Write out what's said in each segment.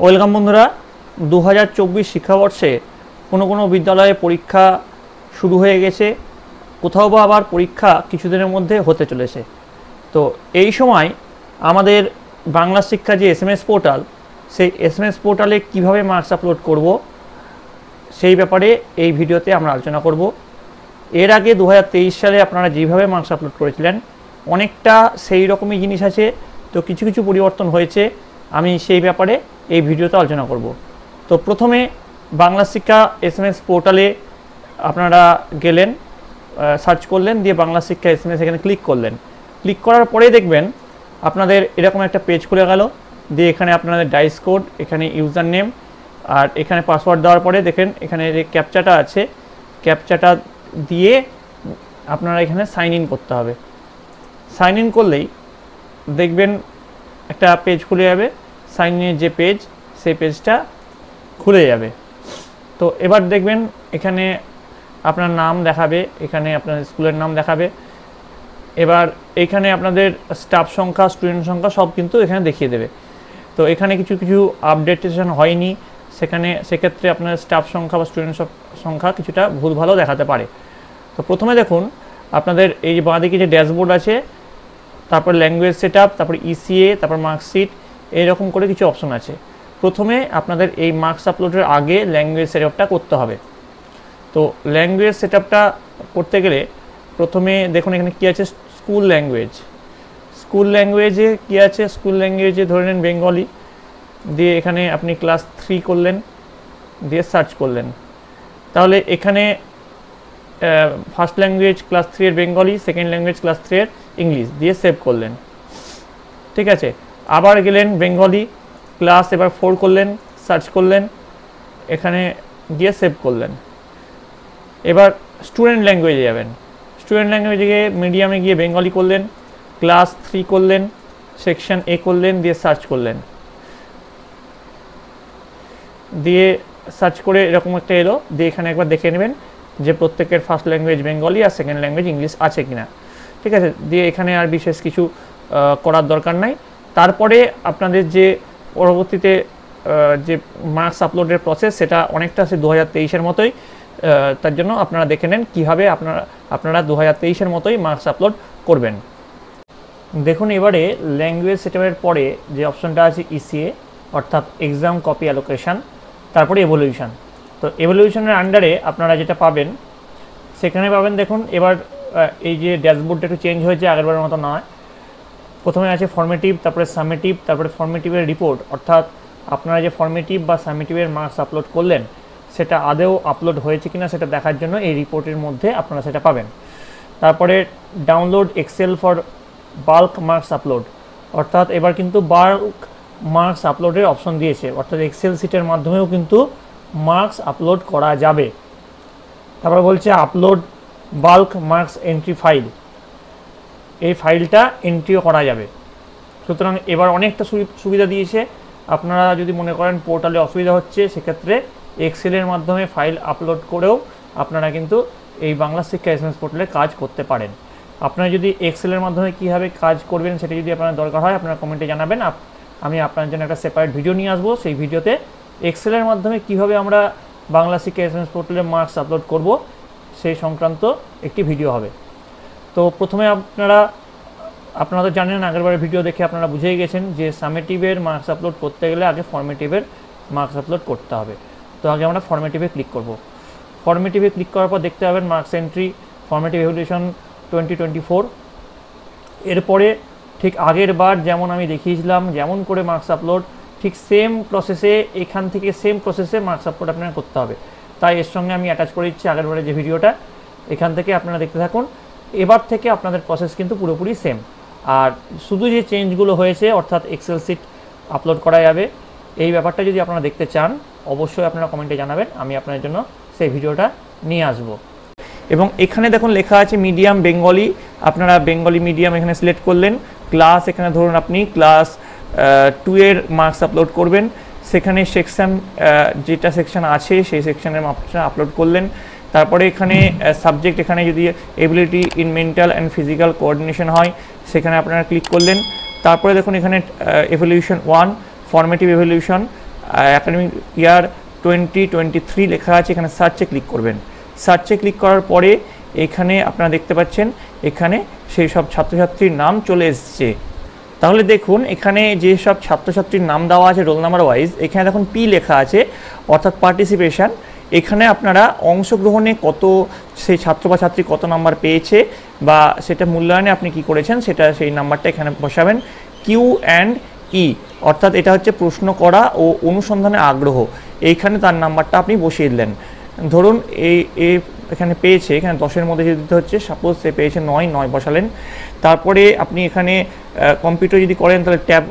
Welcome বন্ধুরা, 2024 শিক্ষাবর্ষে কোনো বিদ্যালয়ে পরীক্ষা শুরু হয়ে গেছে, কোথাও বা আবার পরীক্ষা কিছুদিনের মধ্যে হতে চলেছে। তো এই সময় আমাদের বাংলা শিক্ষা যে SMS পোর্টাল, সেই SMS পোর্টালে কিভাবে মার্কস আপলোড করব সেই ব্যাপারে এই ভিডিওতে আমরা আলোচনা করব। এর আগে 2023 সালে আপনারা যেভাবে মার্কস আপলোড করেছিলেন অনেকটা সেই রকমই জিনিস আছে, তো কিছু পরিবর্তন হয়েছে, আমি সেই ব্যাপারে এই ভিডিওতে আলোচনা করব। তো প্রথমে বাংলা শিক্ষা SMS পোর্টালে আপনারা গেলেন, সার্চ করলেন, দিয়ে বাংলা শিক্ষা SMS এখানে ক্লিক করলেন। ক্লিক করার পরে দেখবেন আপনাদের এরকম একটা পেজ খুলে গেল, দিয়ে এখানে আপনাদের ডাইস কোড, এখানে ইউজার নেম আর এখানে পাসওয়ার্ড দেওয়ার পরে দেখেন এখানে যে ক্যাপচাটা আছে, ক্যাপচাটা দিয়ে আপনারা এখানে সাইন ইন করতে হবে। সাইন ইন করলেই দেখবেন একটা পেজ খুলে যাবে, সাইন ইনের যে পেজ সেই পেজটা খুলে যাবে। তো এবার দেখবেন এখানে আপনার নাম দেখাবে, এখানে আপনার স্কুলের নাম দেখাবে। এবার এখানে আপনাদের স্টাফ সংখ্যা, স্টুডেন্ট সংখ্যা সব কিন্তু এখানে দেখিয়ে দেবে। তো এখানে কিছু আপডেটেশন হয়নি, সেক্ষেত্রে আপনার স্টাফ সংখ্যা বা স্টুডেন্ট সংখ্যা কিছুটা ভুলভালও দেখাতে পারে। তো প্রথমে দেখুন আপনাদের এই যে বাঁদিকে যে ড্যাশবোর্ড আছে, তারপর ল্যাঙ্গুয়েজ সেট আপ, তারপর ECA, তারপর মার্কশিট, এইরকম করে কিছু অপশন আছে। প্রথমে আপনাদের এই মার্কস আপলোডের আগে ল্যাঙ্গুয়েজ সেট আপটা করতে হবে। তো ল্যাঙ্গুয়েজ সেট আপটা করতে গেলে প্রথমে দেখুন এখানে কী আছে, স্কুল ল্যাঙ্গুয়েজ। স্কুল ল্যাঙ্গুয়েজে কী আছে, স্কুল ল্যাঙ্গুয়েজে ধরে নেন বেঙ্গলি, দিয়ে এখানে আপনি ক্লাস 3 করলেন, দিয়ে সার্চ করলেন। তাহলে এখানে ফার্স্ট ল্যাঙ্গুয়েজ ক্লাস 3 এর বেঙ্গলি, সেকেন্ড ল্যাঙ্গুয়েজ ক্লাস 3 এর ইংলিশ, দিয়ে সেভ করলেন। ঠিক আছে, আবার গেলেন বেঙ্গলি, ক্লাস এবার 4 করলেন, সার্চ করলেন, এখানে গিয়ে সেভ করলেন। এবার স্টুডেন্ট ল্যাঙ্গুয়েজে যাবেন, স্টুডেন্ট ল্যাঙ্গুয়েজে গিয়ে মিডিয়ামে গিয়ে বেঙ্গলি করলেন, ক্লাস 3 করলেন, সেকশন A করলেন, দিয়ে সার্চ করলেন। দিয়ে সার্চ করে এরকম একটা এলো, দিয়ে এখানে একবার দেখে নেবেন যে প্রত্যেকের ফার্স্ট ল্যাঙ্গুয়েজ বেঙ্গলি আর সেকেন্ড ল্যাঙ্গুয়েজ ইংলিশ আছে কিনা। ঠিক আছে, দিয়ে এখানে আর বিশেষ কিছু করার দরকার নাই। তারপরে আপনাদের যে পরবর্তীতে যে মার্কস আপলোডের প্রসেস, সেটা অনেকটা সে 2023-এর মতোই। তার জন্য আপনারা দেখে নেন কীভাবে আপনারা 2023-এর মতোই মার্কস আপলোড করবেন। দেখুন এবারে ল্যাঙ্গুয়েজ সেটআপের পরে যে অপশনটা আছে ECA, অর্থাৎ এক্সাম কপি অ্যালোকেশন, তারপরে এভলিউশন। তো এভলিউশনের আন্ডারে আপনারা যেটা পাবেন সেখানে পাবেন, দেখুন এবার এই যে ড্যাশবোর্ডটা একটু চেঞ্জ হয়েছে, আগেরবারের মতো নয়। প্রথমে আছে ফর্মেটিভ, তারপরে সামেটিভ, তারপরে ফর্মেটিভের রিপোর্ট, অর্থাৎ আপনারা যে ফর্মেটিভ বা সামেটিভের মার্কস আপলোড করলেন সেটা আদেও আপলোড হয়েছে কিনা সেটা দেখার জন্য এই রিপোর্টের মধ্যে আপনারা সেটা পাবেন। তারপরে download Excel for bulk marks upload, অর্থাৎ এবার কিন্তু বাল্ক মার্কস আপলোডের অপশন দিয়েছে, অর্থাৎ এক্সেল সিটের মাধ্যমেও কিন্তু মার্কস আপলোড করা যাবে। তারপর বলছে upload bulk marks entry file, এই ফাইলটা এন্ট্রিও করা যাবে। সুতরাং এবার অনেকটা সুবিধা দিয়েছে। আপনারা যদি মনে করেন পোর্টালে অসুবিধা হচ্ছে, সেক্ষেত্রে এক্সেলের মাধ্যমে ফাইল আপলোড করেও আপনারা কিন্তু এই বাংলা শিক্ষা SMS পোর্টালে কাজ করতে পারেন। আপনারা যদি এক্সেলের মাধ্যমে কীভাবে কাজ করবেন সেটা যদি আপনার দরকার হয়, আপনারা কমেন্টে জানাবেন। আমি আপনার জন্য একটা সেপারেট ভিডিও নিয়ে আসবো, সেই ভিডিওতে এক্সেলের মাধ্যমে কিভাবে আমরা বাংলা শিক্ষা SMS পোর্টালে মার্কস আপলোড করব সেই সংক্রান্ত একটি ভিডিও হবে। তো প্রথমে আপনারা তো জানেন, আগেরবারের ভিডিও দেখে আপনারা বুঝেই গেছেন যে সামেটিভের মার্কস আপলোড করতে গেলে আগে ফর্মেটিভের মার্কস আপলোড করতে হবে। তো আগে আমরা ফর্মেটিভে ক্লিক করব। ফর্মেটিভে ক্লিক করার পর দেখতে পাবেন মার্কস এন্ট্রি ফর্মেটিভ এভলিউশন 2024। এরপরে ঠিক আগের বার যেমন আমি দেখিয়েছিলাম যেমন করে মার্কস আপলোড, ঠিক সেম প্রসেসে এখান থেকে সেম প্রসেসে মার্কস আপলোড আপনারা করতে হবে। তাই এর সঙ্গে আমি অ্যাটাচ করে দিচ্ছি আগেরবারের যে ভিডিওটা, এখান থেকে আপনারা দেখতে থাকুন। এবার থেকে আপনাদের প্রসেস কিন্তু পুরোপুরি সেম। আর শুধু যে চেঞ্জগুলো হয়েছে, অর্থাৎ এক্সেল সিট আপলোড করা যাবে, এই ব্যাপারটা যদি আপনারা দেখতে চান অবশ্যই আপনারা কমেন্টে জানাবেন, আমি আপনার জন্য সেই ভিডিওটা নিয়ে আসব। এবং এখানে দেখুন লেখা আছে মিডিয়াম বেঙ্গলি, আপনারা বেঙ্গলি মিডিয়াম এখানে সিলেক্ট করলেন। ক্লাস এখানে ধরুন আপনি ক্লাস 2 এর মার্কস আপলোড করবেন, সেখানে সেকশন যেটা সেকশন আছে সেই সেকশনের মার্কসটা আপলোড করলেন। তারপরে এখানে সাবজেক্ট, এখানে যদি ability in mental and physical coordination হয় সেখানে আপনারা ক্লিক করলেন। তারপরে দেখুন এখানে evolution 1 formative evolution, academic year 2023 লেখা আছে, এখানে সার্চে ক্লিক করবেন। সার্চে ক্লিক করার পরে এখানে আপনারা দেখতে পাচ্ছেন এখানে সেই সব ছাত্রছাত্রীর নাম চলে এসছে। তাহলে দেখুন এখানে যে সব ছাত্রছাত্রীর নাম দেওয়া আছে রোল নাম্বার ওয়াইজ, এখানে দেখুন পি লেখা আছে অর্থাৎ পার্টিসিপেশন। এখানে আপনারা অংশগ্রহণে কত সেই ছাত্র বা ছাত্রী কত নাম্বার পেয়েছে বা সেটা মূল্যায়নে আপনি কি করেছেন সেটা সেই নাম্বারটা এখানে বসাবেন। কিউ অ্যান্ড ই অর্থাৎ এটা হচ্ছে প্রশ্ন করা ও অনুসন্ধানে আগ্রহ, এইখানে তার নাম্বারটা আপনি বসিয়ে দিলেন। ধরুন এখানে পেয়েছে, এখানে 10-এর মধ্যে যদি দিতে হচ্ছে, সাপোজ সে পেয়েছে 9 বসালেন। তারপরে আপনি এখানে কম্পিউটার যদি করেন তাহলে ট্যাব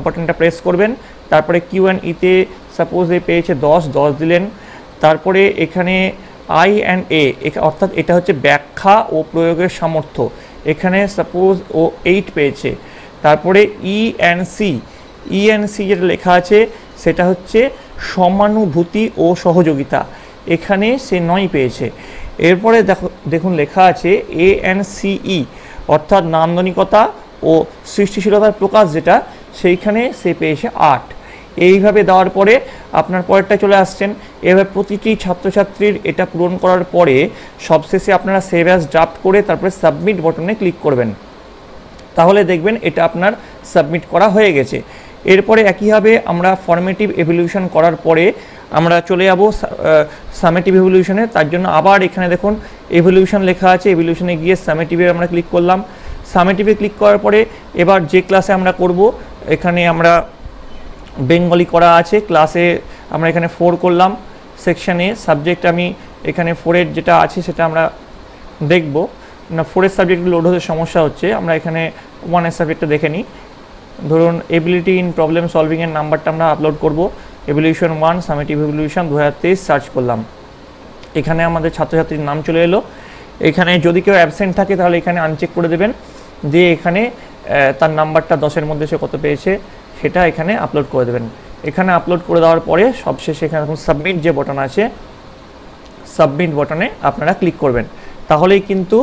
বাটনটা প্রেস করবেন। তারপরে কিউ অ্যান্ড ইতে সাপোজ এ পেয়েছে 10 দিলেন। তারপরে এখানে আই অ্যান্ড এ অর্থাৎ এটা হচ্ছে ব্যাখ্যা ও প্রয়োগের সামর্থ্য, এখানে সাপোজ ও 8 পেয়েছে। তারপরে ই অ্যান্ড সি যেটা লেখা আছে সেটা হচ্ছে সমানুভূতি ও সহযোগিতা, এখানে সে 9 পেয়েছে। এরপরে দেখুন লেখা আছে এ অ্যান্ড সিই অর্থাৎ নান্দনিকতা ও সৃষ্টিশীলতার প্রকাশ যেটা, সেইখানে সে পেয়েছে 8। এইভাবে দেওয়ার পরে আপনার পরেরটা চলে আসছেন। এভাবে প্রতিটি ছাত্রছাত্রীর এটা পূরণ করার পরে সবশেষে আপনারা সেভ অ্যাজ ড্রাফট করে তারপরে সাবমিট বাটনে ক্লিক করবেন। তাহলে দেখবেন এটা আপনার সাবমিট করা হয়ে গেছে। এরপরে একইভাবে আমরা ফর্মেটিভ এভলিউশন করার পরে আমরা চলে যাব সামেটিভ এভলিউশনে। তার জন্য আবার এখানে দেখুন এভলিউশন লেখা আছে, এভলিউশনে গিয়ে সামেটিভে আমরা ক্লিক করলাম। সামেটিভে ক্লিক করার পরে এবার যে ক্লাসে আমরা করব, এখানে আমরা বেঙ্গলি করা আছে, ক্লাসে আমরা এখানে 4 করলাম। সেকশানে সাবজেক্ট আমি এখানে 4-এর যেটা আছে সেটা আমরা দেখব না, 4-এর সাবজেক্ট লোড হতে সমস্যা হচ্ছে, আমরা এখানে 1-এর সাবজেক্টটা দেখে নিই। ধরুন এবিলিটি ইন প্রবলেম সলভিংয়ের নাম্বারটা আমরা আপলোড করব, এভলিউশন 1 সামেটিভ এভলিউশন 2023 সার্চ করলাম। এখানে আমাদের ছাত্রছাত্রীর নাম চলে এলো। এখানে যদি কেউ অ্যাবসেন্ট থাকে তাহলে এখানে আনচেক করে দেবেন, দিয়ে এখানে তার নাম্বারটা 10-এর মধ্যে সে কত পেয়েছে সেটা এখানে আপলোড করে দেবেন। এখানে আপলোড করে দেওয়ার পরে সবশেষে এখানে দেখুন সাবমিট যে বাটন আছে, সাবমিট বাটনে আপনারা ক্লিক করবেন। তাহলেই কিন্তু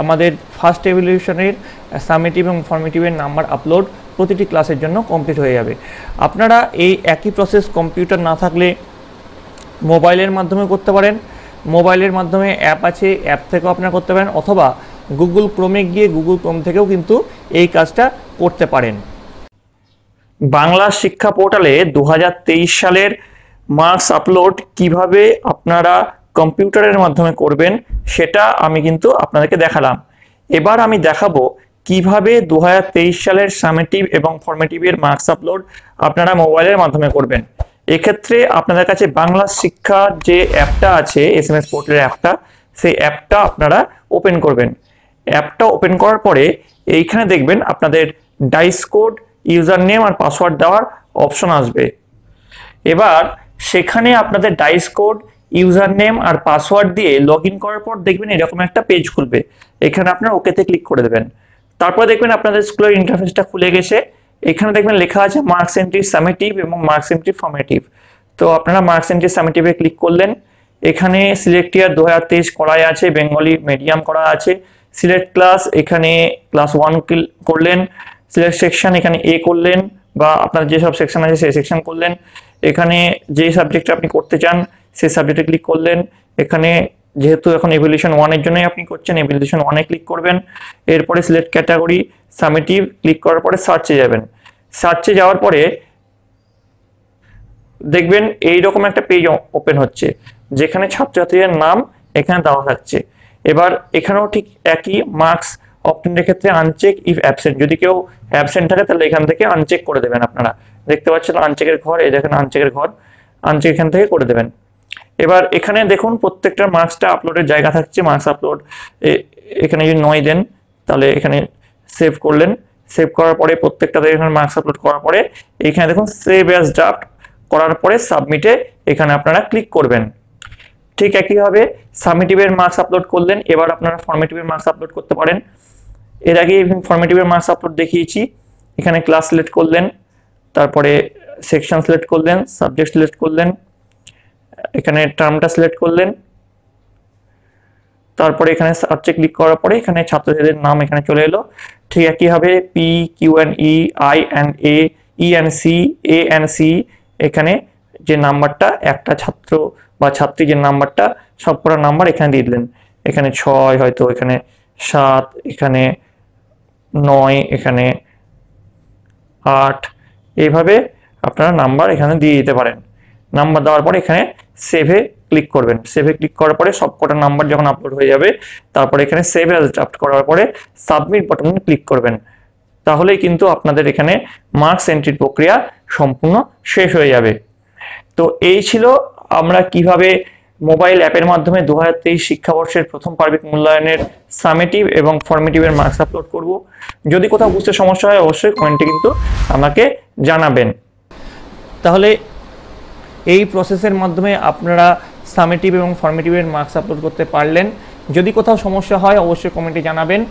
আমাদের ফার্স্ট এভলিউশনের সামেটিভ এবং ফর্মেটিভের নাম্বার আপলোড প্রতিটি ক্লাসের জন্য কমপ্লিট হয়ে যাবে। আপনারা এই একই প্রসেস কম্পিউটার না থাকলে মোবাইলের মাধ্যমে করতে পারেন। মোবাইলের মাধ্যমে অ্যাপ আছে, অ্যাপ থেকেও আপনারা করতে পারেন, অথবা গুগল ক্রোমে গিয়ে গুগল ক্রোম থেকেও কিন্তু এই কাজটা করতে পারেন। বাংলা শিক্ষা পোর্টালে 2023 সালের মার্কস আপলোড কিভাবে আপনারা কম্পিউটারের মাধ্যমে করবেন সেটা আমি কিন্তু আপনাদেরকে দেখালাম। এবার আমি দেখাবো কিভাবে 2023 সালের সামেটিভ এবং ফর্মেটিভের মার্কস আপলোড আপনারা মোবাইলের মাধ্যমে করবেন। এক্ষেত্রে আপনাদের কাছে বাংলা শিক্ষার যে অ্যাপটা আছে, SMS পোর্টালের অ্যাপটা, সেই অ্যাপটা আপনারা ওপেন করবেন। অ্যাপটা ওপেন করার পরে এইখানে দেখবেন আপনাদের ডাইস কোড, ইউজার নেম আর পাসওয়ার্ড দেওয়ার অপশন আসবে। এবার সেখানে আপনাদের ডাইস কোড, ইউজার নেম আর পাসওয়ার্ড দিয়ে লগ ইন করার পর দেখবেন এরকম একটা পেজ খুলবে। এখানে আপনার ওকেতে ক্লিক করে দেবেন। তারপর দেখবেন আপনাদের স্কুলের ইন্টারফেসটা খুলে গেছে। এখানে দেখবেন লেখা আছে মার্কস এন্ট্রি সামেটিভ এবং মার্কস এন্ট্রি ফর্মেটিভ। তো আপনারা মার্কস এন্ট্রি সামেটিভে ক্লিক করলেন। এখানে সিলেক্ট ইয়ার 2023 করাই আছে, বেঙ্গলি মিডিয়াম করা আছে। সিলেক্ট ক্লাস, এখানে ক্লাস 1 করলেন। সিলেক্ট সেকশন, এখানে এ করলেন বা আপনার যেসব সেকশন আছে সেই সেকশন করলেন। এখানে যে সাবজেক্টটা আপনি করতে চান সেই সাবজেক্টে ক্লিক করলেন। এখানে যেহেতু এখন এভলিউশন 1 এর জন্যই আপনি করছেন, এভলিউশন 1 এ ক্লিক করবেন। এরপরে সিলেক্ট ক্যাটাগরি সামেটিভ, ক্লিক করার পরে সার্চে যাবেন। সার্চে যাওয়ার পরে দেখবেন এইরকম একটা পেজ ওপেন হচ্ছে যেখানে ছাত্রছাত্রীদের নাম এখানে দেওয়া থাকছে। এবার এখানেও ঠিক একই মার্কস অপটেনের ক্ষেত্রে আনচেক ইফ অ্যাবসেন্ট, যদি কেউ অ্যাবসেন্ট থাকে তাহলে এখান থেকে আনচেক করে দেবেন। আপনারা দেখতে পাচ্ছেন আনচেকের ঘর, এই দেখেন আনচেকের ঘর, আনচেক এখান থেকে করে দেবেন। এবার এখানে দেখুন প্রত্যেকটার মার্কসটা আপলোডের জায়গা থাকছে। মার্কস আপলোড এখানে যদি 9 দেন তাহলে এখানে সেভ করলেন। সেভ করার পরে প্রত্যেকটাতে এখানে মার্কস আপলোড করার পরে এখানে দেখুন সেভ অ্যাজ ড্রাফট করার পরে সাবমিটে এখানে আপনারা ক্লিক করবেন। ঠিক একইভাবে সামেটিভের মার্কস আপলোড করলেন, এবার আপনারা ফর্মেটিভের মার্কস আপলোড করতে পারেন। এর আগে ফর্মেটিভের মার্কস আপলোড দেখিয়েছি। এখানে ক্লাস সিলেক্ট করলেন, তারপরে সেকশন সিলেক্ট করলেন, সাবজেক্ট সিলেক্ট করলেন, এখানে টার্মটা সিলেক্ট করলেন, তারপরে এখানে সার্চে ক্লিক করার পরে এখানে ছাত্রছাত্রীদের নাম এখানে চলে এলো। ঠিক একইভাবে P, Q and E, I and A, E and C, A and C এখানে যে নাম্বারটা, একটা ছাত্র বা ছাত্রী যে নাম্বারটা, সবকটা নাম্বার এখানে দিয়ে দিলেন। এখানে 6, হয়তো এখানে 7, এখানে 9, এখানে 8, এইভাবে আপনারা নাম্বার এখানে দিয়ে দিতে পারেন। নাম্বার দেওয়ার পরে এখানে সেভে ক্লিক করবেন। সেভে ক্লিক করার পরে সবকটা নাম্বার যখন আপলোড হয়ে যাবে, তারপরে এখানে সেভ অ্যাজ ড্রাফট করার পরে সাবমিট বাটনে ক্লিক করবেন। তাহলেই কিন্তু আপনাদের এখানে মার্কস এন্ট্রির প্রক্রিয়া সম্পূর্ণ শেষ হয়ে যাবে। তো এই ছিল আমরা কিভাবে মোবাইল অ্যাপের মাধ্যমে 2023 শিক্ষাবর্ষের প্রথম পার্বিক মূল্যায়নের সামেটিভ এবং ফর্মেটিভের মার্কস আপলোড করব। যদি কোথাও বুঝতে সমস্যা হয় অবশ্যই কমেন্টে কিন্তু আমাকে জানাবেন। তাহলে এই প্রসেসের মাধ্যমে আপনারা সামেটিভ এবং ফর্মেটিভের মার্কস আপলোড করতে পারলেন। যদি কোথাও সমস্যা হয় অবশ্যই কমেন্টে জানাবেন।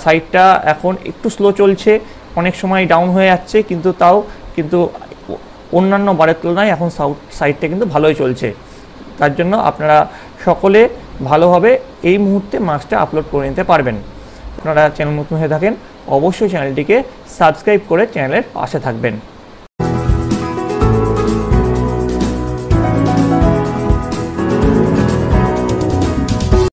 সাইটটা এখন একটু স্লো চলছে, অনেক সময় ডাউন হয়ে যাচ্ছে, কিন্তু অন্যান্য বারের তুলনায় এখন সাইটটা কিন্তু ভালোই চলছে। তার জন্য আপনারা সকলে ভালোভাবে এই মুহূর্তে মার্কসটা আপলোড করে নিতে পারবেন। আপনারা চ্যানেল নতুন হয়ে থাকেন অবশ্যই চ্যানেলটিকে সাবস্ক্রাইব করে চ্যানেলের পাশে থাকবেন।